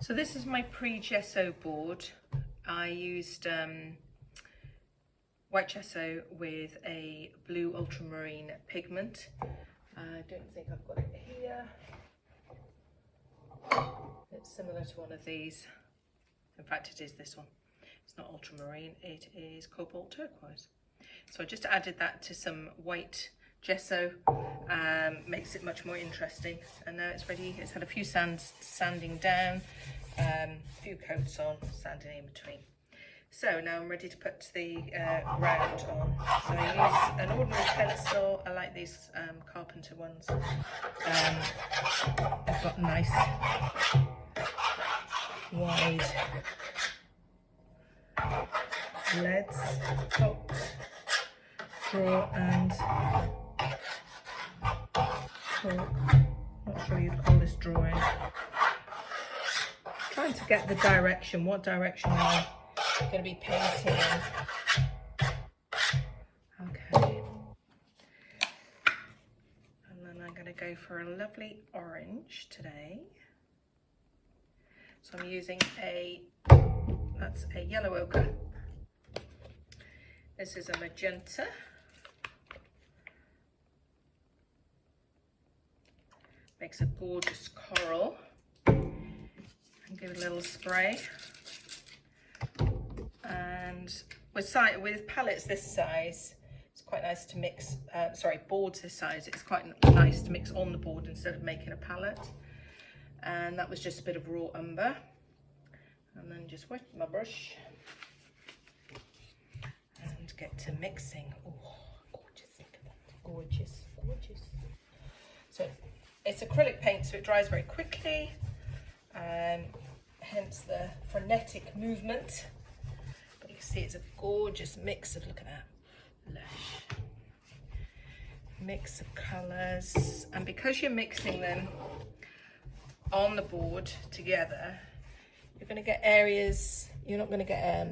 So this is my pre-gesso board. I used white gesso with a blue ultramarine pigment. I don't think I've got it here. It's similar to one of these. In fact, it is this one. It's not ultramarine, it is cobalt turquoise. So I just added that to some white gesso, makes it much more interesting. And now it's ready. It's had a few sanding down, a few coats on, sanding in between. So now I'm ready to put the round on. So I use an ordinary pencil. I like these carpenter ones. They've got nice wide leads, top, draw and cork. Not sure you'd call this drawing. Trying to get the direction, what direction I'm going to be painting in. Okay. And then I'm going to go for a lovely orange today. So I'm using that's a yellow ochre. This is a magenta. Makes a gorgeous coral. And give it a little spray. And with palettes this size, it's quite nice to mix, boards this size, it's quite nice to mix on the board instead of making a palette. And that was just a bit of raw umber. And then just wet my brush and get to mixing. Oh, gorgeous, look at that, gorgeous, gorgeous. So it's acrylic paint, so it dries very quickly, hence the frenetic movement. But you can see it's a gorgeous mix of, look at that, lush mix of colours. And because you're mixing them on the board together, you're going to get areas, you're not going to get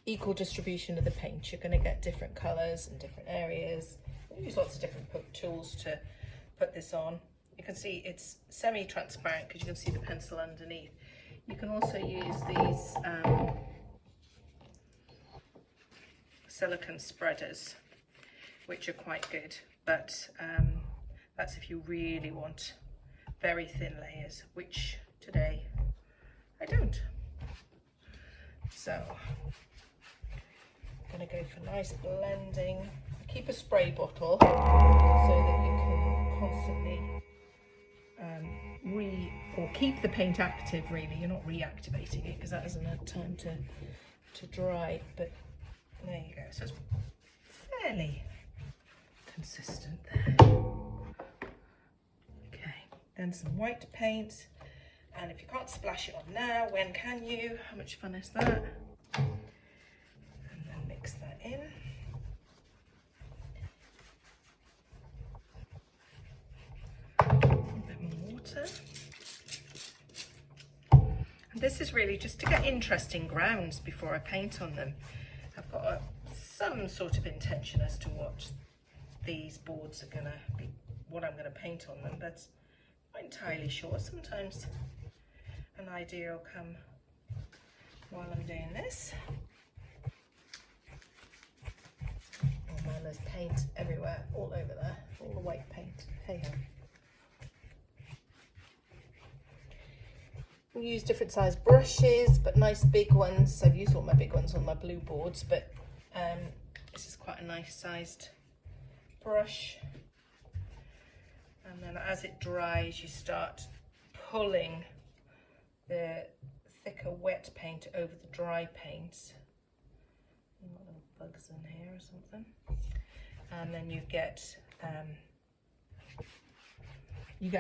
equal distribution of the paint. You're going to get different colours and different areas. I use lots of different tools to put this on. You can see it's semi-transparent because you can see the pencil underneath. You can also use these silicone spreaders, which are quite good, but that's if you really want very thin layers, which today I don't. So I'm going to go for nice blending. I keep a spray bottle so that you can constantly keep the paint active. Really, you're not reactivating it because that hasn't had time to dry. But there you go. So it's fairly consistent there. Okay, then some white paint. And if you can't splash it on now, when can you? How much fun is that? And then mix that in. A bit more water. And this is really just to get interesting grounds before I paint on them. I've got some sort of intention as to what these boards are going to be, what I'm going to paint on them, but I'm not entirely sure. Sometimes an idea will come while I'm doing this. Oh man, there's paint everywhere, all over there, all the white paint. Hey ho. We use different size brushes, but nice big ones. I've used all my big ones on my blue boards, but this is quite a nice sized brush. And then as it dries, you start pulling the thicker wet paint over the dry paint. Little bugs in here or something. And then you get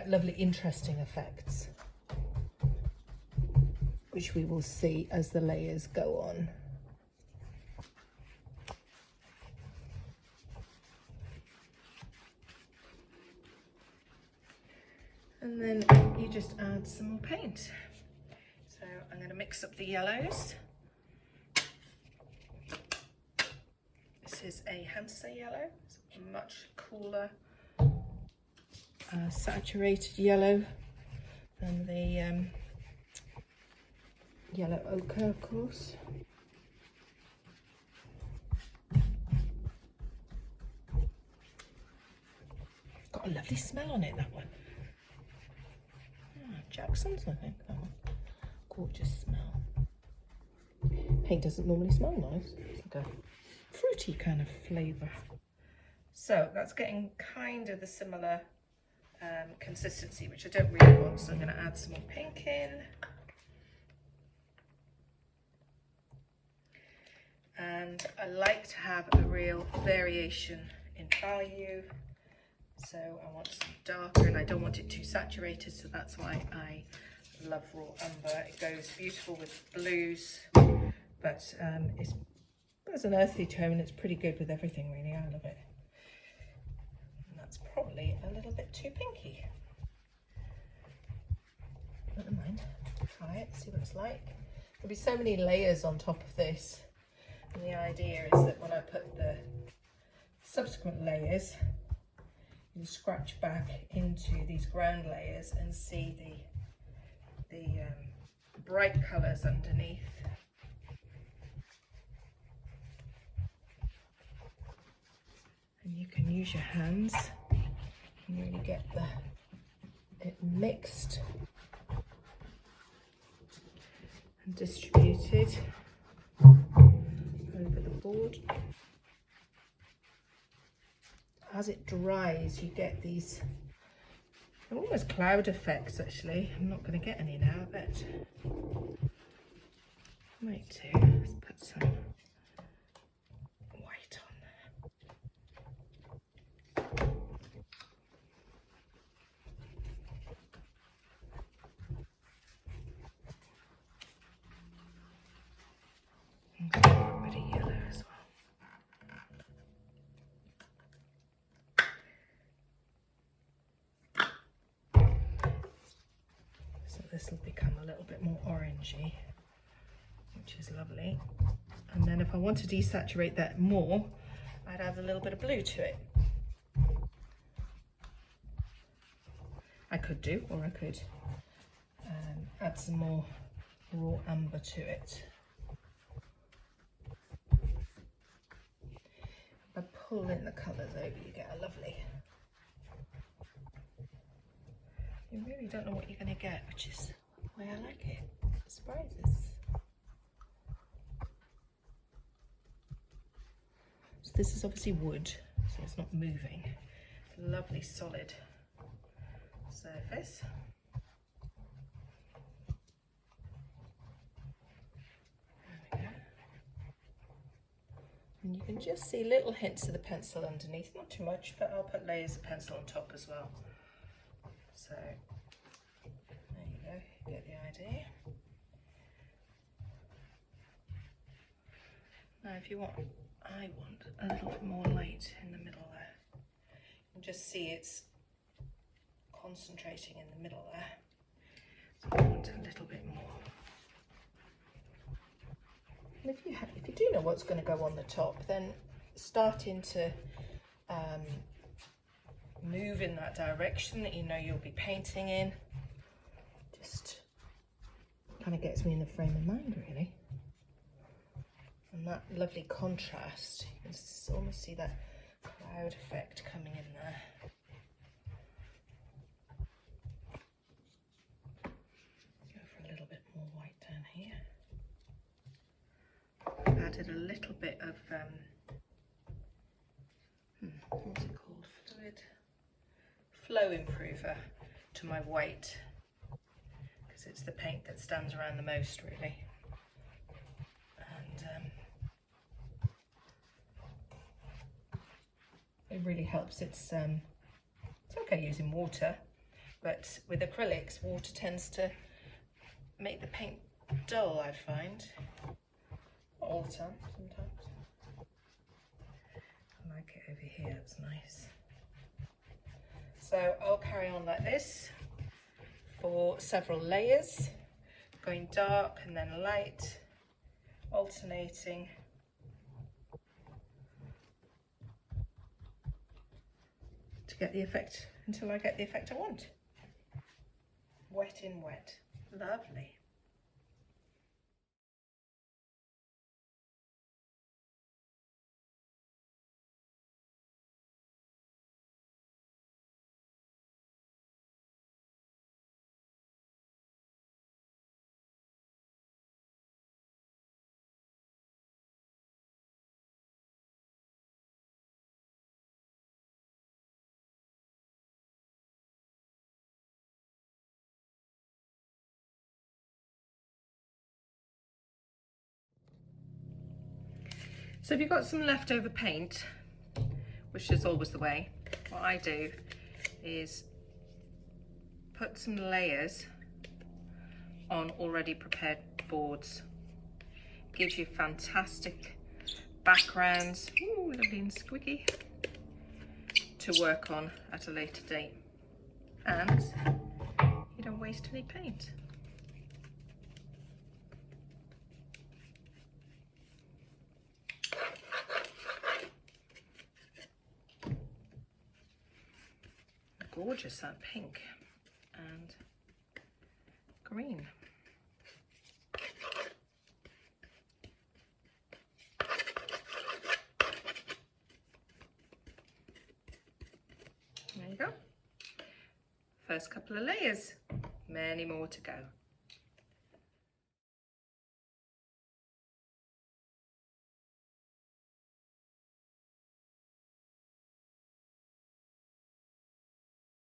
lovely, interesting effects, which we will see as the layers go on. And then you just add some more paint. So I'm going to mix up the yellows. This is a Hansa yellow. It's a much cooler, saturated yellow than the yellow ochre, of course. Got a lovely smell on it, that one. Jackson's, I think, that one. Gorgeous smell. Paint doesn't normally smell nice. It's like a fruity kind of flavour. So that's getting kind of the similar consistency, which I don't really want, so I'm going to add some more pink in. And I like to have a real variation in value. So I want some darker, and I don't want it too saturated, so that's why I love raw umber. It goes beautiful with blues, but it's an earthy tone. It's pretty good with everything, really. I love it. And that's probably a little bit too pinky. Never mind. Try it, see what it's like. There'll be so many layers on top of this, and the idea is that when I put the subsequent layers, you scratch back into these ground layers and see the bright colours underneath. And you can use your hands and really get it mixed and distributed over the board. As it dries, you get these almost cloud effects, actually. I'm not going to get any now, I bet. Might too. Let's put some white on there. And a bit of yellow as well. This will become a little bit more orangey, which is lovely. And then if I want to desaturate that more, I'd add a little bit of blue to it. I could do, or I could add some more raw umber to it. If I pull in the colours over, you get a lovely... You really don't know what you're going to get, which is why I like it. Surprises. So this is obviously wood, so it's not moving. Lovely solid surface. There we go. And you can just see little hints of the pencil underneath, not too much, but I'll put layers of pencil on top as well. So there you go, you get the idea. Now if you want, I want a little bit more light in the middle there. You can just see it's concentrating in the middle there. So I want a little bit more. And if you do know what's going to go on the top, then starting to move in that direction that you know you'll be painting in just kind of gets me in the frame of mind, really. And that lovely contrast, you can almost see that cloud effect coming in there. Go for a little bit more white down here. I've added a little bit of what's it called? Flow improver to my white, because it's the paint that stands around the most, really. And it really helps. It's okay using water, but with acrylics, water tends to make the paint dull, I find. Not all the time, sometimes. I like it over here, it's nice. So I'll carry on like this for several layers, going dark and then light, alternating. To get the effect, until I get the effect I want. Wet in wet. Lovely. So if you've got some leftover paint, which is always the way, what I do is put some layers on already prepared boards. Gives you fantastic backgrounds, ooh, lovely and squiggy, to work on at a later date, and you don't waste any paint. Gorgeous, that pink and green. There you go. First couple of layers, many more to go.